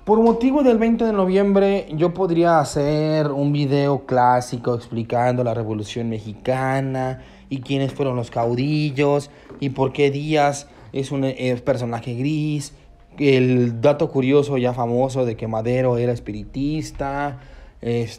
Por motivo del 20 de noviembre, yo podría hacer un video clásico explicando la Revolución Mexicana y quiénes fueron los caudillos y por qué Díaz es un personaje gris, el dato curioso ya famoso de que Madero era espiritista,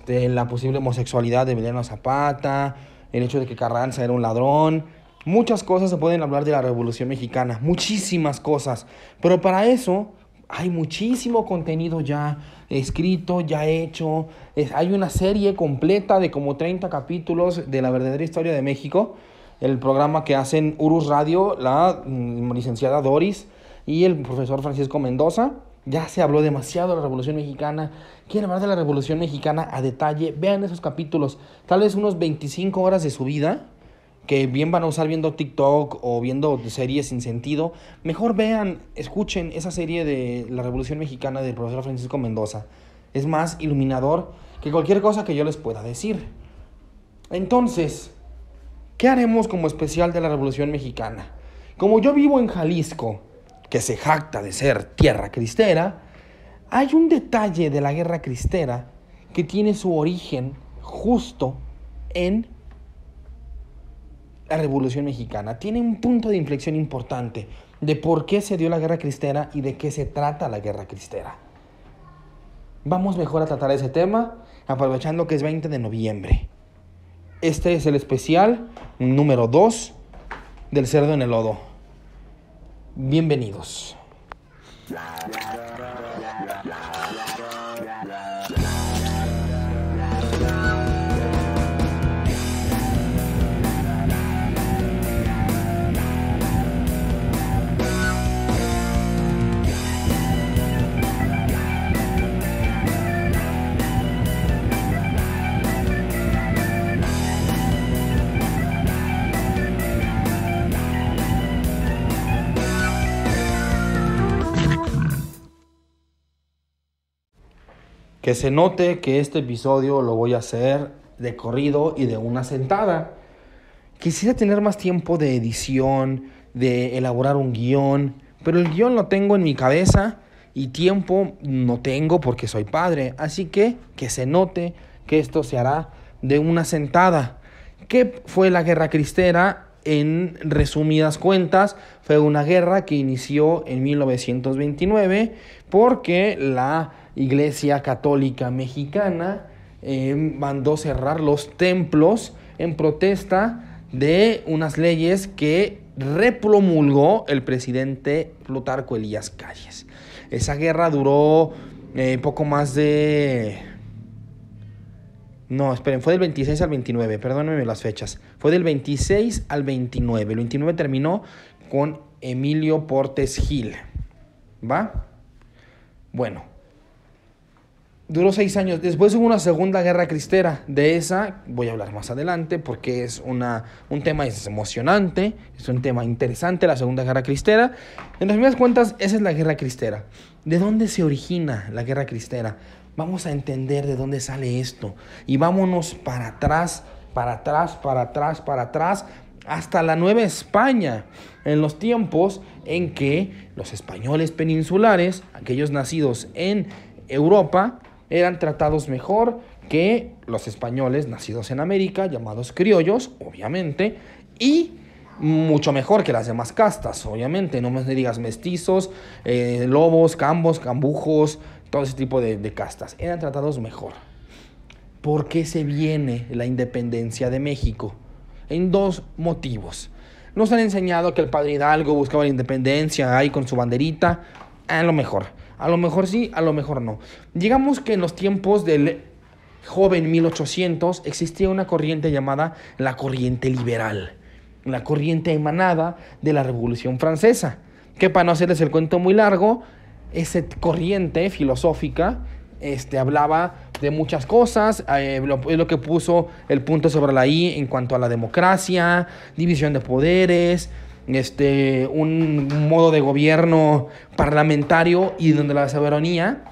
la posible homosexualidad de Emiliano Zapata, el hecho de que Carranza era un ladrón. Muchas cosas se pueden hablar de la Revolución Mexicana, muchísimas cosas, pero para eso hay muchísimo contenido ya escrito, ya hecho. Hay una serie completa de como 30 capítulos de la verdadera historia de México. El programa que hacen Urus Radio, la licenciada Doris y el profesor Francisco Mendoza. Ya se habló demasiado de la Revolución Mexicana. Quieren hablar de la Revolución Mexicana a detalle. Vean esos capítulos. Tal vez unos 25 horas de su vida que bien van a usar viendo TikTok o viendo series sin sentido, mejor vean, escuchen esa serie de la Revolución Mexicana del profesor Francisco Mendoza. Es más iluminador que cualquier cosa que yo les pueda decir. Entonces, ¿qué haremos como especial de la Revolución Mexicana? Como yo vivo en Jalisco, que se jacta de ser tierra cristera, hay un detalle de la guerra cristera que tiene su origen justo en la Revolución Mexicana. Tiene un punto de inflexión importante de por qué se dio la guerra cristera y de qué se trata la guerra cristera. Vamos mejor a tratar ese tema aprovechando que es 20 de noviembre. Este es el especial número 2 del Cerdo en el Lodo. Bienvenidos. Que se note que este episodio lo voy a hacer de corrido y de una sentada. Quisiera tener más tiempo de edición, de elaborar un guión, pero el guión lo tengo en mi cabeza y tiempo no tengo porque soy padre. Así que se note que esto se hará de una sentada. ¿Qué fue la Guerra Cristera? En resumidas cuentas, fue una guerra que inició en 1929 porque la Iglesia Católica Mexicana mandó cerrar los templos en protesta de unas leyes que repromulgó el presidente Plutarco Elías Calles. Esa guerra duró poco más de... No, esperen, fue del 26 al 29, perdónenme las fechas. Fue del 26 al 29. El 29 terminó con Emilio Portes Gil. ¿Va? Bueno, duró 6 años. Después hubo una segunda guerra cristera. De esa voy a hablar más adelante porque es un tema emocionante, es un tema interesante, la segunda guerra cristera. En resumidas cuentas, esa es la guerra cristera. ¿De dónde se origina la guerra cristera? Vamos a entender de dónde sale esto. Y vámonos para atrás, hasta la Nueva España. En los tiempos en que los españoles peninsulares, aquellos nacidos en Europa, eran tratados mejor que los españoles nacidos en América, llamados criollos, obviamente, y mucho mejor que las demás castas, obviamente. No me digas mestizos, lobos, cambos, cambujos, todo ese tipo de castas. Eran tratados mejor. ¿Por qué se viene la independencia de México? En 2 motivos. Nos han enseñado que el padre Hidalgo buscaba la independencia ahí con su banderita. A lo mejor sí, a lo mejor no. Digamos que en los tiempos del joven 1800 existía una corriente llamada la corriente liberal, la corriente emanada de la Revolución Francesa, que para no hacerles el cuento muy largo, esa corriente filosófica hablaba de muchas cosas, lo que puso el punto sobre la I en cuanto a la democracia, división de poderes, un modo de gobierno parlamentario y donde la soberanía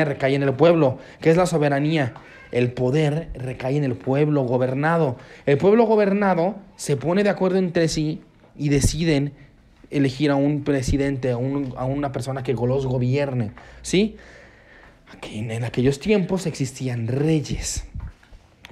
recae en el pueblo. ¿Qué es la soberanía? El poder recae en el pueblo gobernado. El pueblo gobernado se pone de acuerdo entre sí y deciden elegir a un presidente, a una persona que los gobierne, ¿sí? que en aquellos tiempos existían reyes,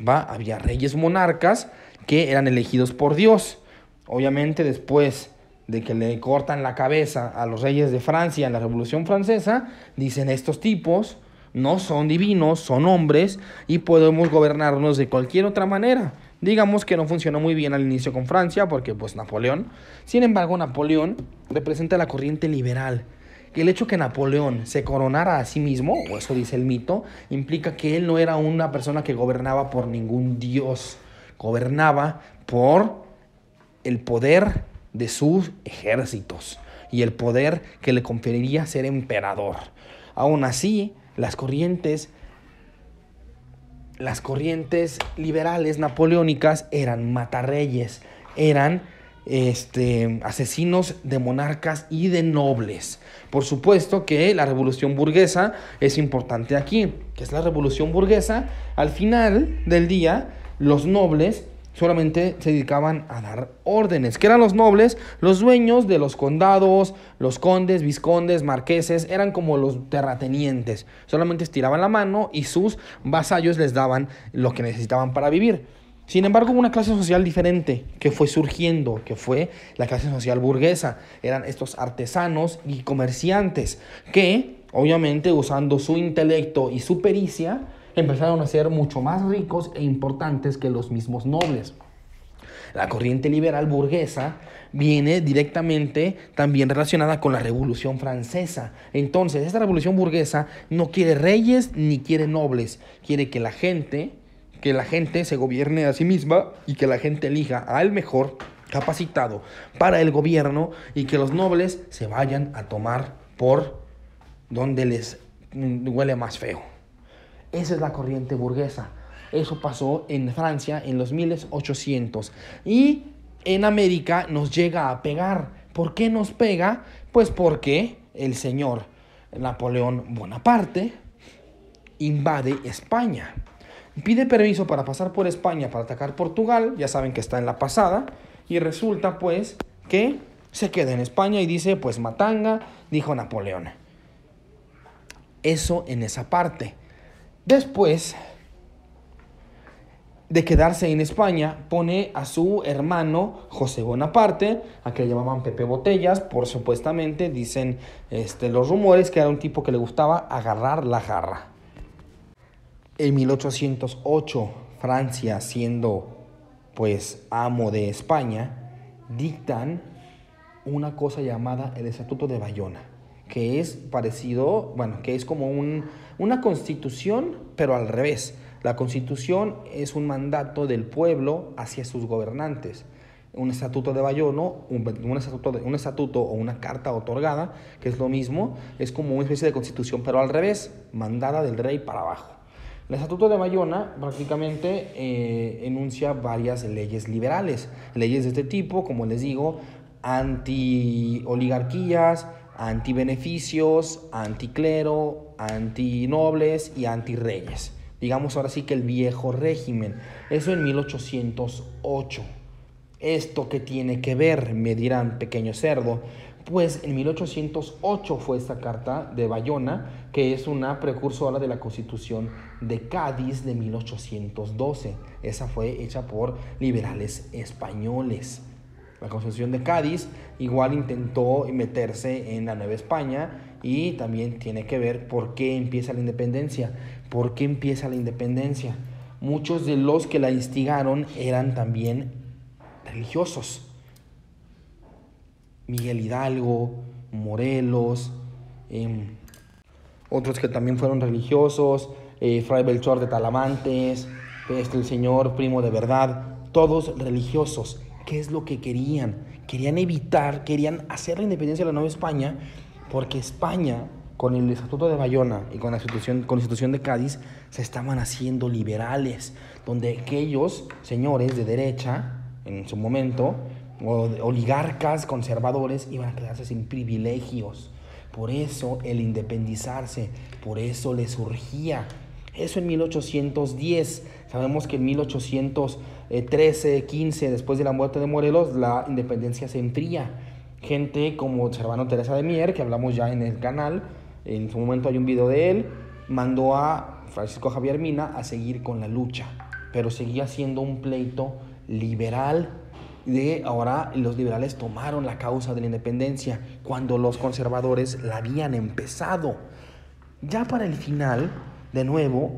¿va? Había reyes monarcas que eran elegidos por Dios. Obviamente después de que le cortan la cabeza a los reyes de Francia en la Revolución Francesa, dicen estos tipos no son divinos, son hombres y podemos gobernarnos de cualquier otra manera. Digamos que no funcionó muy bien al inicio con Francia porque pues Napoleón. Sin embargo, Napoleón representa la corriente liberal. El hecho que Napoleón se coronara a sí mismo, o eso dice el mito, implica que él no era una persona que gobernaba por ningún dios. Gobernaba por el poder de sus ejércitos y el poder que le conferiría ser emperador. Aún así, las corrientes liberales napoleónicas eran matarreyes, eran asesinos de monarcas y de nobles. Por supuesto que la revolución burguesa es importante aquí. ¿Qué es la revolución burguesa? Al final del día, los nobles solamente se dedicaban a dar órdenes. ¿Qué eran los nobles? Los dueños de los condados, los condes, vizcondes, marqueses, eran como los terratenientes. Solamente estiraban la mano y sus vasallos les daban lo que necesitaban para vivir. Sin embargo, hubo una clase social diferente que fue surgiendo, que fue la clase social burguesa. Eran estos artesanos y comerciantes que, obviamente, usando su intelecto y su pericia, empezaron a ser mucho más ricos e importantes que los mismos nobles. La corriente liberal burguesa viene directamente también relacionada con la Revolución Francesa. Entonces, esta Revolución burguesa no quiere reyes ni quiere nobles. Quiere que la gente se gobierne a sí misma y que la gente elija al mejor capacitado para el gobierno y que los nobles se vayan a tomar por donde les huele más feo. Esa es la corriente burguesa. Eso pasó en Francia en los 1800. Y en América nos llega a pegar. ¿Por qué nos pega? Pues porque el señor Napoleón Bonaparte invade España. Pide permiso para pasar por España para atacar Portugal. Ya saben que está en la pasada. Y resulta pues que se queda en España y dice pues matanga, dijo Napoleón. Eso en esa parte. Después de quedarse en España, pone a su hermano José Bonaparte, a que le llamaban Pepe Botellas, por supuestamente, dicen los rumores, que era un tipo que le gustaba agarrar la jarra. En 1808, Francia, siendo pues amo de España, dictan una cosa llamada el Estatuto de Bayona, que es parecido, que es como una constitución, pero al revés. La constitución es un mandato del pueblo hacia sus gobernantes. Un estatuto de Bayona, un estatuto o una carta otorgada, que es lo mismo, es como una especie de constitución, pero al revés, mandada del rey para abajo. El Estatuto de Bayona prácticamente enuncia varias leyes liberales. Leyes de este tipo, como les digo, anti-oligarquías, anti-beneficios, anti-clero, anti-nobles y anti-reyes. Digamos ahora sí que el viejo régimen. Eso en 1808. ¿Esto qué tiene que ver? Me dirán, pequeño cerdo. Pues en 1808 fue esta carta de Bayona, que es una precursora de la Constitución de Cádiz de 1812. Esa fue hecha por liberales españoles. La Constitución de Cádiz igual intentó meterse en la Nueva España y también tiene que ver por qué empieza la independencia. ¿Por qué empieza la independencia? Muchos de los que la instigaron eran también religiosos. Miguel Hidalgo, Morelos, otros que también fueron religiosos, Fray Belchor de Talamantes, el señor Primo de Verdad, todos religiosos. ¿Qué es lo que querían? Querían hacer la independencia de la Nueva España, porque España, con el Estatuto de Bayona y con la Constitución de Cádiz, se estaban haciendo liberales, donde aquellos señores de derecha, en su momento, o oligarcas conservadores, iban a quedarse sin privilegios. Por eso el independizarse, por eso le surgía. Eso en 1810. Sabemos que en 1813, 15, después de la muerte de Morelos, la independencia se enfría. Gente como Servando Teresa de Mier, que hablamos ya en el canal, en su momento hay un video de él, mandó a Francisco Javier Mina a seguir con la lucha, pero seguía siendo un pleito liberal. Ahora los liberales tomaron la causa de la independencia cuando los conservadores la habían empezado. Ya para el final, de nuevo,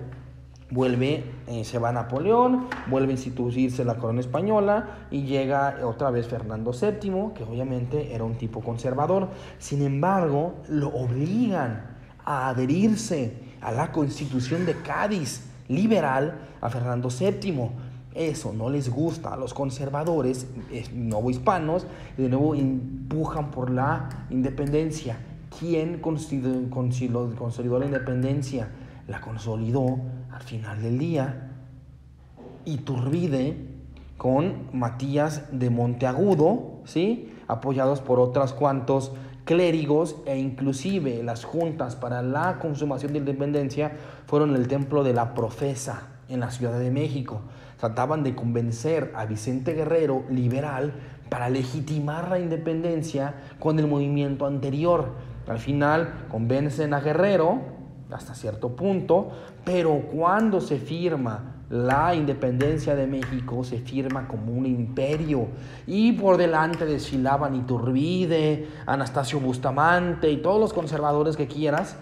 se va Napoleón, vuelve a instituirse la corona española y llega otra vez Fernando VII, que obviamente era un tipo conservador. Sin embargo, lo obligan a adherirse a la Constitución de Cádiz, liberal, a Fernando VII. Eso no les gusta a los conservadores novohispanos y de nuevo empujan por la independencia. ¿Quién consolidó la independencia? La consolidó al final del día Iturbide con Matías de Monteagudo, ¿sí? Apoyados por otros cuantos clérigos, e inclusive las juntas para la consumación de la independencia fueron el Templo de la Profesa en la Ciudad de México. Trataban de convencer a Vicente Guerrero, liberal, para legitimar la independencia con el movimiento anterior. Al final convencen a Guerrero hasta cierto punto, pero cuando se firma la independencia de México, se firma como un imperio, y por delante desfilaban Iturbide, Anastasio Bustamante y todos los conservadores que quieras,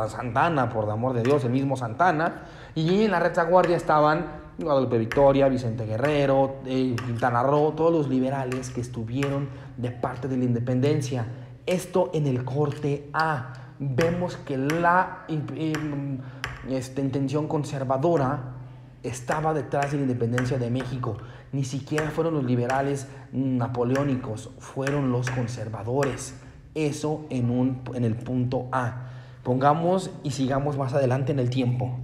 Santana, por el amor de Dios, el mismo Santana, y en la retaguardia estaban Guadalupe Victoria, Vicente Guerrero, Quintana Roo, todos los liberales que estuvieron de parte de la independencia. Esto en el corte A. Vemos que la intención conservadora estaba detrás de la independencia de México. Ni siquiera fueron los liberales napoleónicos, fueron los conservadores. Eso en el punto A. Pongamos y sigamos más adelante en el tiempo.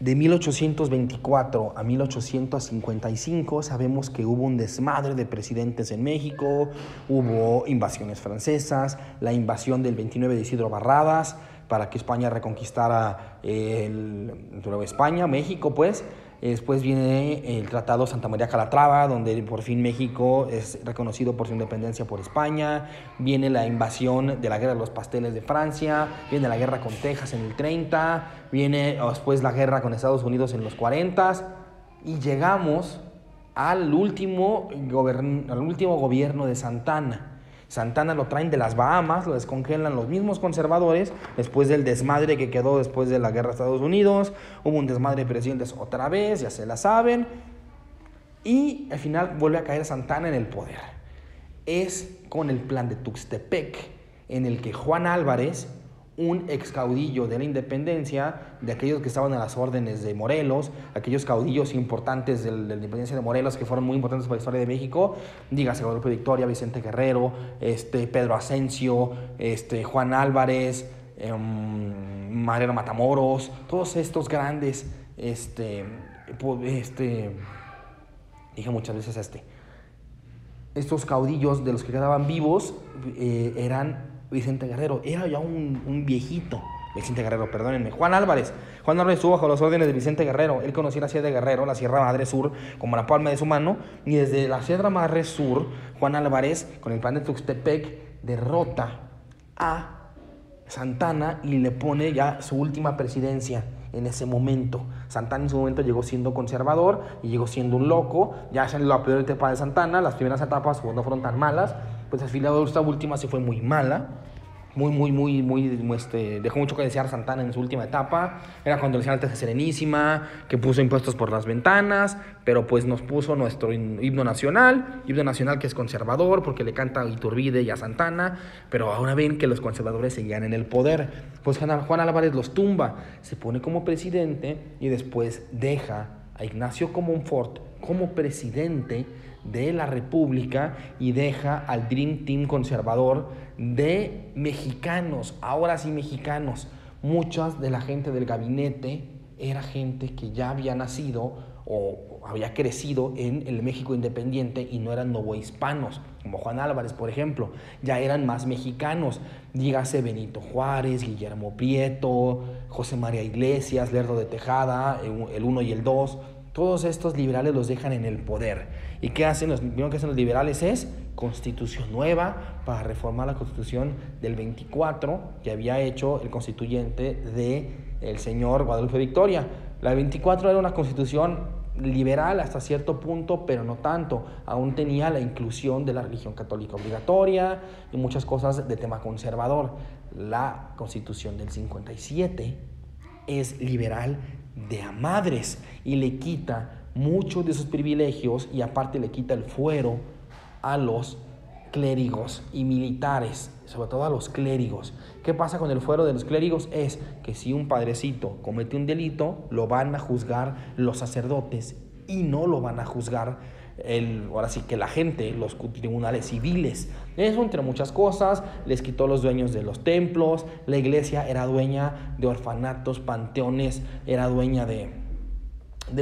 De 1824 a 1855 sabemos que hubo un desmadre de presidentes en México, hubo invasiones francesas, la invasión del 29 de Isidro Barradas para que España reconquistara Nueva España, México pues. Después viene el Tratado Santa María Calatrava, donde por fin México es reconocido por su independencia por España. Viene la invasión de la Guerra de los Pasteles de Francia, viene la guerra con Texas en el 30, viene después la guerra con Estados Unidos en los 40, y llegamos al último gobierno de Santana. Santana lo traen de las Bahamas, lo descongelan los mismos conservadores después del desmadre que quedó después de la guerra de Estados Unidos. Hubo un desmadre de presidentes otra vez, ya se la saben. Y al final vuelve a caer Santana en el poder. Es con el plan de Tuxtepec, en el que Juan Álvarez, un ex caudillo de la independencia, de aquellos que estaban a las órdenes de Morelos, aquellos caudillos importantes de la independencia de Morelos que fueron muy importantes para la historia de México, dígase Guadalupe Victoria, Vicente Guerrero, Pedro Asensio, Juan Álvarez, Mariano Matamoros, todos estos grandes, dije muchas veces estos caudillos de los que quedaban vivos eran Vicente Guerrero, era ya un viejito. Vicente Guerrero, perdónenme. Juan Álvarez estuvo bajo las órdenes de Vicente Guerrero. Él conocía la Sierra de Guerrero, la Sierra Madre Sur, como la palma de su mano. Y desde la Sierra Madre Sur, Juan Álvarez, con el plan de Tuxtepec, derrota a Santana y le pone ya su última presidencia en ese momento. Santana en su momento llegó siendo conservador y llegó siendo un loco. Ya en la peor etapa de Santana, las primeras etapas no fueron tan malas, pues al final esta última sí fue muy mala. Dejó mucho que desear Santana en su última etapa. Era cuando le decían Alteza Serenísima, que puso impuestos por las ventanas, pero pues nos puso nuestro himno nacional que es conservador, porque le canta a Iturbide y a Santana, pero ahora ven que los conservadores seguían en el poder. Pues Juan Álvarez los tumba, se pone como presidente y después deja a Ignacio Comonfort como presidente de la República y deja al Dream Team conservador de mexicanos, ahora sí mexicanos. Muchas de la gente del gabinete era gente que ya había nacido o había crecido en el México independiente y no eran novohispanos, como Juan Álvarez, por ejemplo. Ya eran más mexicanos, dígase Benito Juárez, Guillermo Prieto, José María Iglesias, Lerdo de Tejada, el 1 y el 2. Todos estos liberales los dejan en el poder. ¿Y qué hacen? Lo primero que hacen los liberales es constitución nueva para reformar la constitución del 24 que había hecho el constituyente del señor Guadalupe Victoria. La 24 era una constitución liberal hasta cierto punto, pero no tanto. Aún tenía la inclusión de la religión católica obligatoria y muchas cosas de tema conservador. La Constitución del 57 es liberal de a madres y le quita muchos de sus privilegios y aparte le quita el fuero a los clérigos y militares, sobre todo a los clérigos. ¿Qué pasa con el fuero de los clérigos? Es que si un padrecito comete un delito, lo van a juzgar los sacerdotes y no lo van a juzgar ahora sí que la gente, los tribunales civiles. Eso entre muchas cosas, les quitó los dueños de los templos, la iglesia era dueña de orfanatos, panteones, era dueña de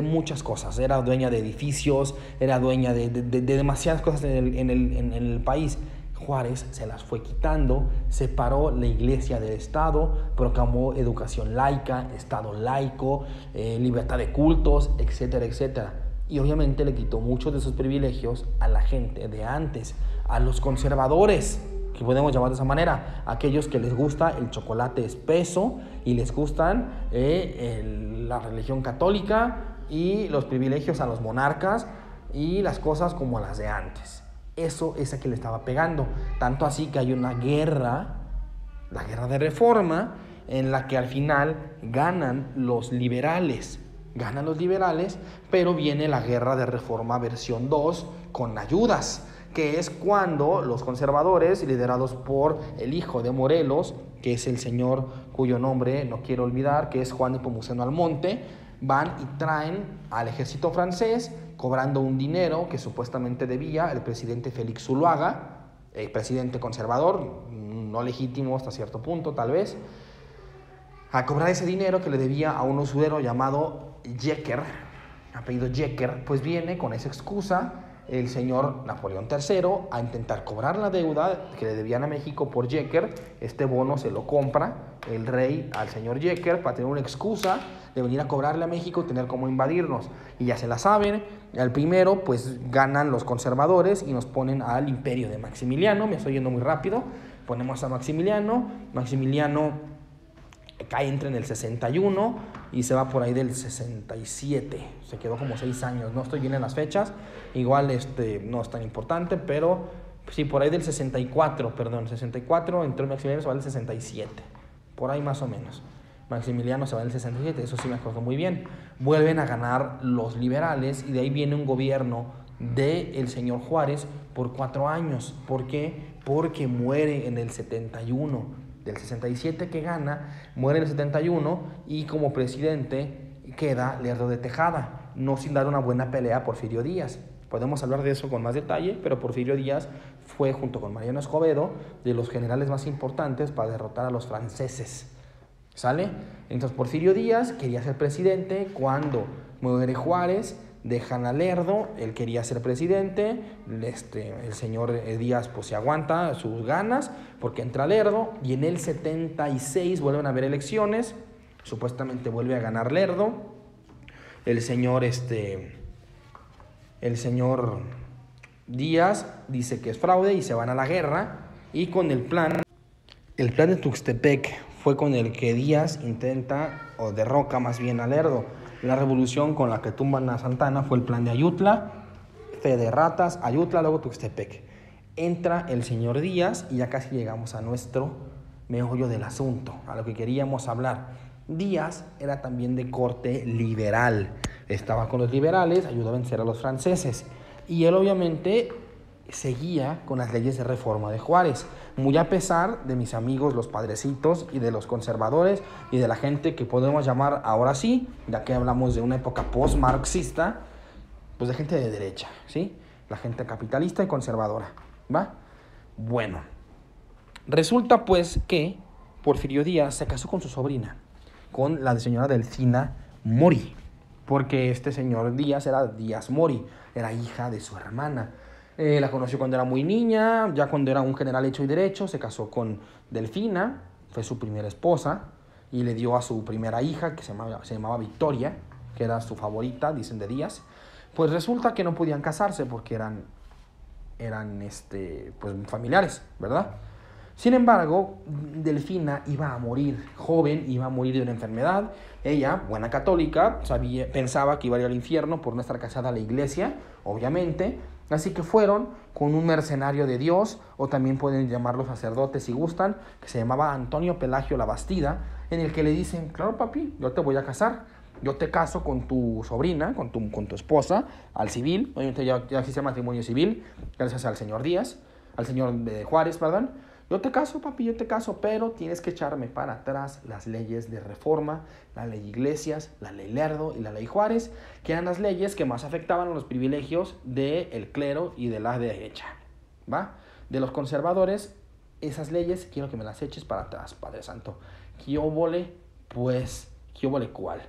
muchas cosas, era dueña de edificios, era dueña de demasiadas cosas en el país. Juárez se las fue quitando, separó la iglesia del Estado, proclamó educación laica, Estado laico, libertad de cultos, etcétera, etcétera. Y obviamente le quitó muchos de sus privilegios a la gente de antes, a los conservadores, que podemos llamar de esa manera, aquellos que les gusta el chocolate espeso y les gustan la religión católica y los privilegios a los monarcas y las cosas como las de antes. Eso es a que le estaba pegando. Tanto así que hay una guerra, la guerra de reforma, en la que al final ganan los liberales, pero viene la guerra de reforma versión 2 con ayudas, que es cuando los conservadores, liderados por el hijo de Morelos, que es el señor cuyo nombre no quiero olvidar, que es Juan Nepomuceno Almonte, van y traen al ejército francés, cobrando un dinero que supuestamente debía el presidente Félix Zuloaga, presidente conservador, no legítimo hasta cierto punto tal vez, a cobrar ese dinero que le debía a un usurero llamado Jecker, apellido Jecker. Pues viene con esa excusa el señor Napoleón III a intentar cobrar la deuda que le debían a México por Jecker. Este bono se lo compra el rey al señor Jecker para tener una excusa de venir a cobrarle a México y tener cómo invadirnos. Y ya se la saben, al primero pues ganan los conservadores y nos ponen al imperio de Maximiliano. Me estoy yendo muy rápido. Ponemos a Maximiliano cae entre en el 61 y se va por ahí del 67. Se quedó como 6 años. No estoy bien en las fechas. Igual no es tan importante, pero sí, por ahí del 64, perdón. 64 entró Maximiliano, se va del 67. Por ahí más o menos. Maximiliano se va del 67, eso sí me acuerdo muy bien. Vuelven a ganar los liberales y de ahí viene un gobierno del señor Juárez por 4 años. ¿Por qué? Porque muere en el 71. Del 67 que gana, muere en el 71 y como presidente queda Lerdo de Tejada, no sin dar una buena pelea a Porfirio Díaz. Podemos hablar de eso con más detalle, pero Porfirio Díaz fue, junto con Mariano Escobedo, de los generales más importantes para derrotar a los franceses. ¿Sale? Entonces Porfirio Díaz quería ser presidente. Cuando muere Juárez, dejan a Lerdo, él quería ser presidente, el señor Díaz pues se aguanta sus ganas porque entra Lerdo y en el 76 vuelven a haber elecciones, supuestamente vuelve a ganar Lerdo, el señor Díaz dice que es fraude y se van a la guerra y con el plan de Tuxtepec fue con el que Díaz intenta o derroca más bien a Lerdo. La revolución con la que tumban a Santana fue el plan de Ayutla, Fe de Ratas, Ayutla, luego Tuxtepec. Entra el señor Díaz y ya casi llegamos a nuestro meollo del asunto, a lo que queríamos hablar. Díaz era también de corte liberal, estaba con los liberales, ayudó a vencer a los franceses y él obviamente seguía con las leyes de reforma de Juárez, muy a pesar de mis amigos los padrecitos y de los conservadores y de la gente que podemos llamar ahora sí, ya que hablamos de una época post-marxista, pues de gente de derecha, ¿sí? La gente capitalista y conservadora, ¿va? Bueno, resulta pues que Porfirio Díaz se casó con su sobrina, con la señora Delfina Mori, porque este señor Díaz era Díaz Mori, era hija de su hermana. La conoció cuando era muy niña, ya cuando era un general hecho y derecho, se casó con Delfina, fue su primera esposa, y le dio a su primera hija, que se llamaba Victoria, que era su favorita, dicen de Díaz. Pues resulta que no podían casarse porque eran eran pues familiares, ¿verdad? Sin embargo, Delfina iba a morir joven, iba a morir de una enfermedad. Ella, buena católica, pensaba que iba a ir al infierno por no estar casada a la iglesia, obviamente. Así que fueron con un mercenario de Dios, o también pueden llamarlo sacerdote si gustan, que se llamaba Antonio Pelagio Labastida, en el que le dicen, claro papi, yo te voy a casar. Yo te caso con tu sobrina, con tu esposa, al civil. Obviamente ya existe matrimonio civil, gracias al señor Díaz, al señor Juárez, perdón. Yo te caso, papi, yo te caso, pero tienes que echarme para atrás las leyes de reforma, la ley Iglesias, la ley Lerdo y la ley Juárez, que eran las leyes que más afectaban a los privilegios del clero y de la derecha, ¿va? De los conservadores, esas leyes quiero que me las eches para atrás, Padre Santo. ¿Qué óvole? Pues, ¿qué óvole cuál?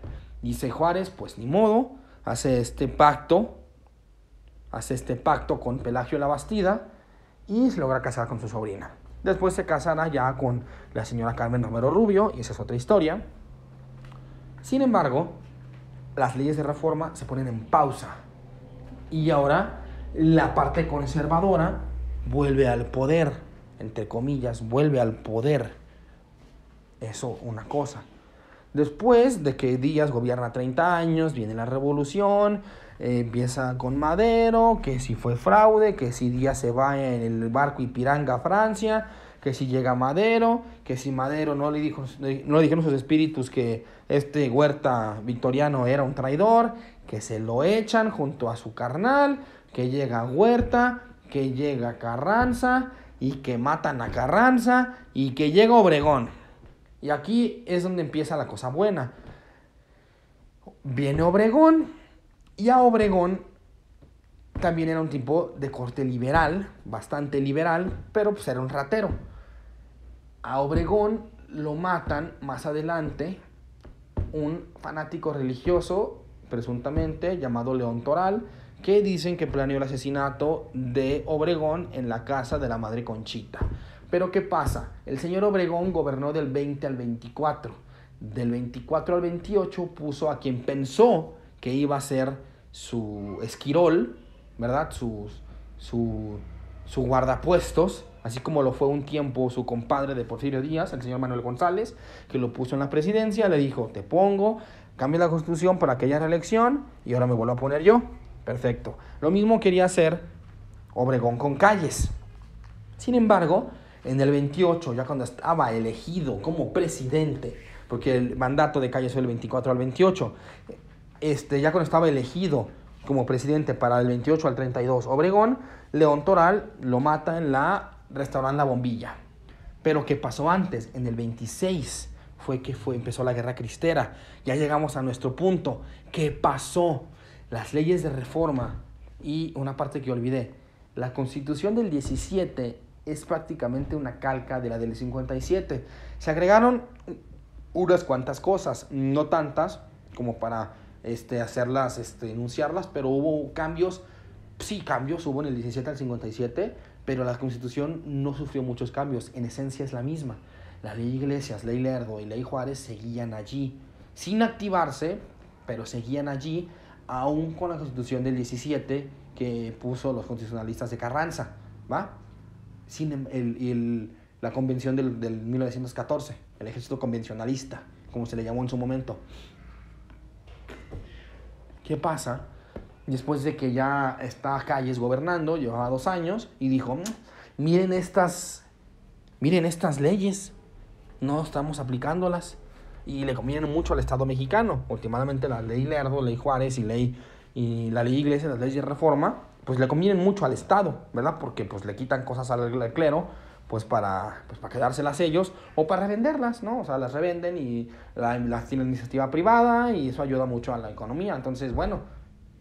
Dice Juárez, pues ni modo, hace este pacto con Pelagio Labastida y se logra casar con su sobrina. Después se casará ya con la señora Carmen Romero Rubio, y esa es otra historia. Sin embargo, las leyes de reforma se ponen en pausa. Y ahora la parte conservadora vuelve al poder, entre comillas, vuelve al poder. Eso, una cosa. Después de que Díaz gobierna 30 años, viene la revolución, empieza con Madero, que si fue fraude, que si Díaz se va en el barco Ipiranga a Francia, que si llega Madero, que si Madero no le dijeron sus espíritus que Huerta Victoriano era un traidor, que se lo echan junto a su carnal, que llega Huerta, que llega Carranza, y que matan a Carranza, y que llega Obregón. Y aquí es donde empieza la cosa buena. Viene Obregón, y a Obregón también era un tipo de corte liberal, bastante liberal, pero pues era un ratero. A Obregón lo matan más adelante un fanático religioso, presuntamente llamado León Toral, que dicen que planeó el asesinato de Obregón en la casa de la Madre Conchita. Pero ¿qué pasa? El señor Obregón gobernó del 20 al 24. Del 24 al 28 puso a quien pensó que iba a ser su esquirol, ¿verdad? Su guardapuestos, así como lo fue un tiempo su compadre de Porfirio Díaz, el señor Manuel González, que lo puso en la presidencia. Le dijo, te pongo, cambia la constitución para que haya reelección y ahora me vuelvo a poner yo. Perfecto. Lo mismo quería hacer Obregón con Calles. Sin embargo, en el 28, ya cuando estaba elegido como presidente, porque el mandato de Calles fue el 24 al 28, ya cuando estaba elegido como presidente para el 28 al 32, Obregón, León Toral lo mata en la restaurante La Bombilla. Pero ¿qué pasó antes? En el 26 empezó la Guerra Cristera. Ya llegamos a nuestro punto. ¿Qué pasó? Las leyes de reforma y una parte que olvidé. La Constitución del 17 es prácticamente una calca de la del 57. Se agregaron unas cuantas cosas, no tantas como para hacerlas, enunciarlas, pero hubo cambios. Sí, cambios hubo en el 17 al 57, pero la Constitución no sufrió muchos cambios. En esencia es la misma. La ley Iglesias, ley Lerdo y ley Juárez seguían allí, sin activarse, pero seguían allí, aún con la Constitución del 17 que puso los constitucionalistas de Carranza, ¿va? Sin la convención del 1914, el ejército convencionalista, como se le llamó en su momento. ¿Qué pasa? Después de que ya está Calles gobernando, llevaba 2 años, y dijo, miren estas leyes, no estamos aplicándolas, y le convienen mucho al Estado mexicano. Últimamente la ley Lerdo, ley Juárez y la ley Iglesias, las leyes de reforma, pues le convienen mucho al Estado, ¿verdad? Porque pues le quitan cosas al clero, pues para quedárselas ellos, o para revenderlas, ¿no? O sea, las revenden y las tienen iniciativa privada, y eso ayuda mucho a la economía. Entonces, bueno,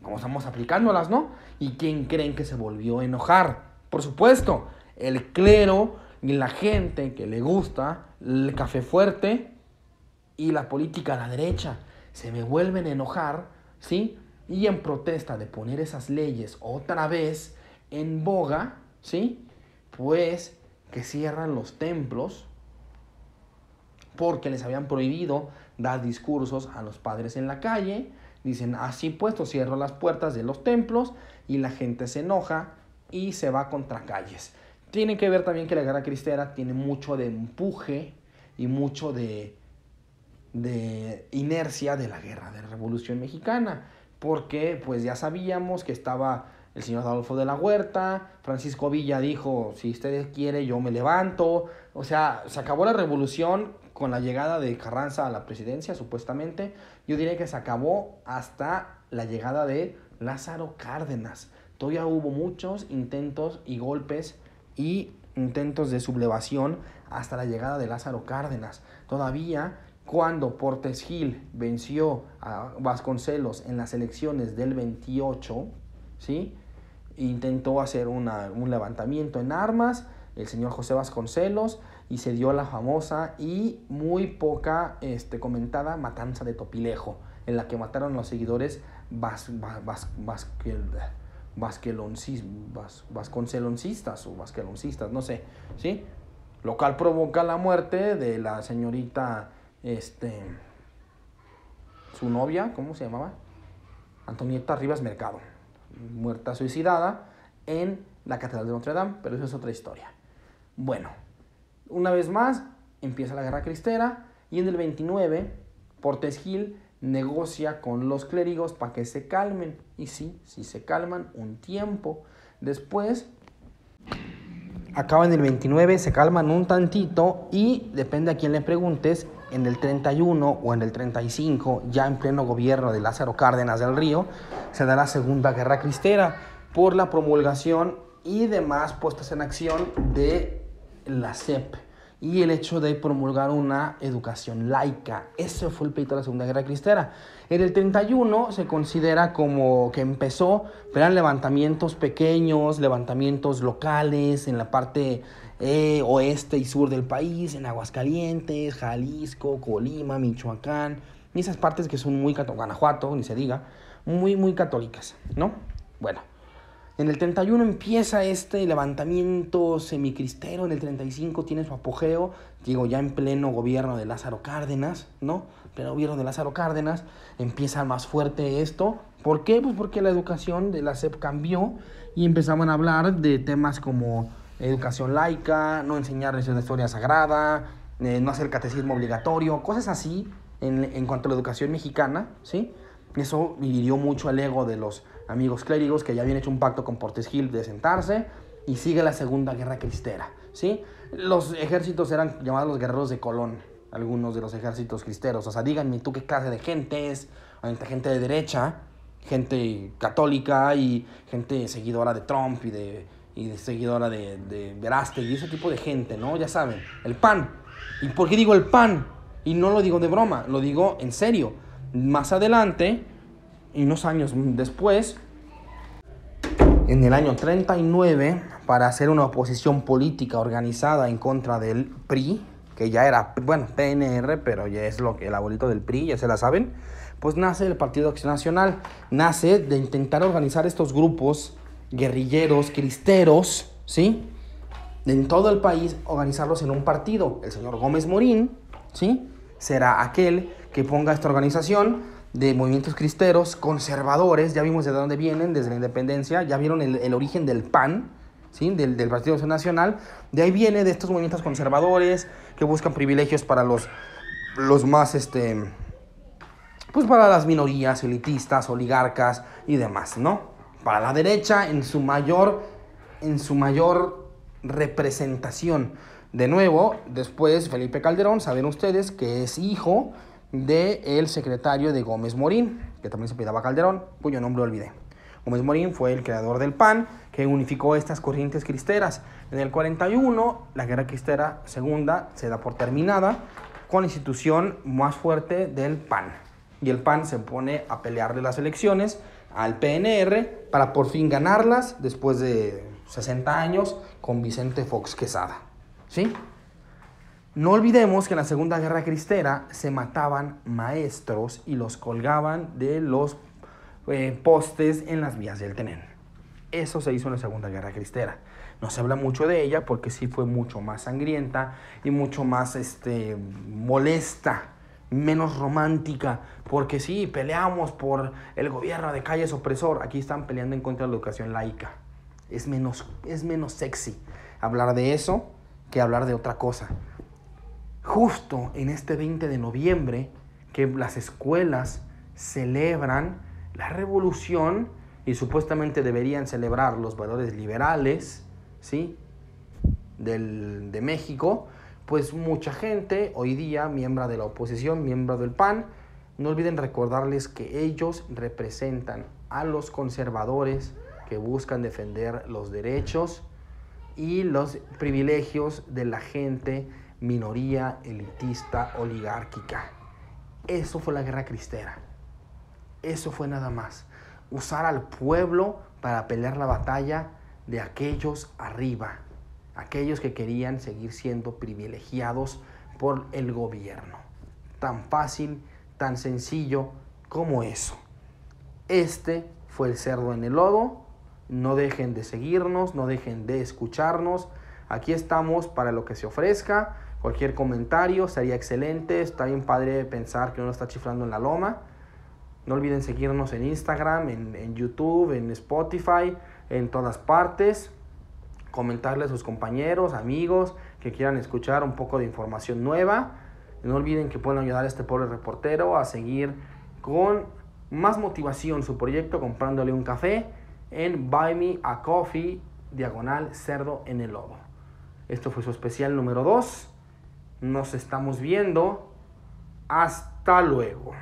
como estamos aplicándolas, ¿no? ¿Y quién creen que se volvió a enojar? Por supuesto, el clero y la gente que le gusta el café fuerte y la política a la derecha. Se me vuelven a enojar, ¿sí? Y en protesta de poner esas leyes otra vez en boga, ¿sí? Pues que cierran los templos porque les habían prohibido dar discursos a los padres en la calle. Dicen, así pues, cierro las puertas de los templos, y la gente se enoja y se va contra Calles. Tiene que ver también que la guerra cristera tiene mucho de empuje y mucho de inercia de la guerra de la Revolución Mexicana, porque pues ya sabíamos que estaba el señor Adolfo de la Huerta, Francisco Villa dijo, si usted quiere yo me levanto, o sea, se acabó la revolución con la llegada de Carranza a la presidencia, supuestamente. Yo diría que se acabó hasta la llegada de Lázaro Cárdenas. Todavía hubo muchos intentos y golpes y intentos de sublevación hasta la llegada de Lázaro Cárdenas. Todavía cuando Portes Gil venció a Vasconcelos en las elecciones del 28, ¿sí? Intentó hacer un levantamiento en armas, el señor José Vasconcelos, y se dio la famosa y muy poca comentada matanza de Topilejo, en la que mataron a los seguidores vasconceloncistas, no sé, ¿sí? Lo cual provoca la muerte de la señorita, su novia, ¿cómo se llamaba? Antonieta Rivas Mercado, muerta suicidada en la Catedral de Notre Dame, pero eso es otra historia. Bueno, una vez más empieza la guerra cristera y en el 29 Portes Gil negocia con los clérigos para que se calmen, y sí se calman un tiempo. Después acaba en el 29, se calman un tantito y depende a quién le preguntes, en el 31 o en el 35, ya en pleno gobierno de Lázaro Cárdenas del Río, se da la Segunda Guerra Cristera por la promulgación y demás puestas en acción de la SEP y el hecho de promulgar una educación laica. Ese fue el pleito de la Segunda Guerra Cristera. En el 31 se considera como que empezó, pero eran levantamientos pequeños, levantamientos locales en la parte oeste y sur del país, en Aguascalientes, Jalisco, Colima, Michoacán, y esas partes que son muy católicas, Guanajuato, ni se diga, muy católicas, ¿no? Bueno, en el 31 empieza este levantamiento semicristero, en el 35 tiene su apogeo, digo, ya en pleno gobierno de Lázaro Cárdenas, ¿no? Pleno gobierno de Lázaro Cárdenas, empieza más fuerte esto. ¿Por qué? Pues porque la educación de la SEP cambió y empezaban a hablar de temas como educación laica, no enseñarles una historia sagrada, no hacer catecismo obligatorio, cosas así en cuanto a la educación mexicana, ¿sí? Eso hirió mucho el ego de los amigos clérigos que ya habían hecho un pacto con Portes Gil de sentarse, y sigue la Segunda Guerra Cristera, ¿sí? Los ejércitos eran llamados los guerreros de Colón, algunos de los ejércitos cristeros. O sea, díganme tú qué clase de gente es, gente de derecha, gente católica y gente seguidora de Trump y de seguidora de Verástegui y ese tipo de gente, ¿no? Ya saben, el PAN. ¿Y por qué digo el PAN? Y no lo digo de broma, lo digo en serio. Más adelante, y unos años después, en el año 39, para hacer una oposición política organizada en contra del PRI, que ya era, bueno, PNR, pero ya es el abuelito del PRI, ya se la saben, pues nace el Partido Acción Nacional. Nace de intentar organizar estos grupos guerrilleros, cristeros, ¿sí? En todo el país, organizarlos en un partido. El señor Gómez Morín, ¿sí? Será aquel que ponga esta organización de movimientos cristeros conservadores. Ya vimos de dónde vienen, desde la independencia. Ya vieron el origen del PAN, ¿sí? Del Partido Acción Nacional. De ahí viene, de estos movimientos conservadores que buscan privilegios para los más, pues para las minorías, elitistas, oligarcas y demás, ¿no? Para la derecha en su mayor representación. De nuevo, después Felipe Calderón, saben ustedes que es hijo del secretario de Gómez Morín, que también se apellidaba Calderón, cuyo nombre olvidé. Gómez Morín fue el creador del PAN, que unificó estas corrientes cristeras. En el 41, la Guerra Cristera Segunda se da por terminada con la institución más fuerte del PAN. Y el PAN se pone a pelearle las elecciones al PNR para por fin ganarlas después de 60 años con Vicente Fox Quesada, ¿sí? No olvidemos que en la Segunda Guerra Cristera se mataban maestros y los colgaban de los postes en las vías del tren. Eso se hizo en la Segunda Guerra Cristera. No se habla mucho de ella porque sí fue mucho más sangrienta y mucho más molesta, menos romántica, porque sí, peleamos por el gobierno de Calles opresor. Aquí están peleando en contra de la educación laica. Es menos sexy hablar de eso que hablar de otra cosa. Justo en este 20 de noviembre, que las escuelas celebran la revolución y supuestamente deberían celebrar los valores liberales, ¿sí?, de México, pues mucha gente hoy día, miembro de la oposición, miembro del PAN, no olviden recordarles que ellos representan a los conservadores que buscan defender los derechos y los privilegios de la gente minoría elitista oligárquica. Eso fue la guerra cristera. Eso fue nada más. Usar al pueblo para pelear la batalla de aquellos arriba, aquellos que querían seguir siendo privilegiados por el gobierno. Tan fácil, tan sencillo como eso. Este fue el cerdo en el lodo. No dejen de seguirnos, no dejen de escucharnos. Aquí estamos para lo que se ofrezca. Cualquier comentario estaría excelente. Está bien padre pensar que uno está chiflando en la loma. No olviden seguirnos en Instagram, en YouTube, en Spotify, en todas partes. Comentarle a sus compañeros, amigos que quieran escuchar un poco de información nueva. No olviden que pueden ayudar a este pobre reportero a seguir con más motivación su proyecto comprándole un café en Buy Me a Coffee, /cerdo en el lodo. Esto fue su especial número 2. Nos estamos viendo. Hasta luego.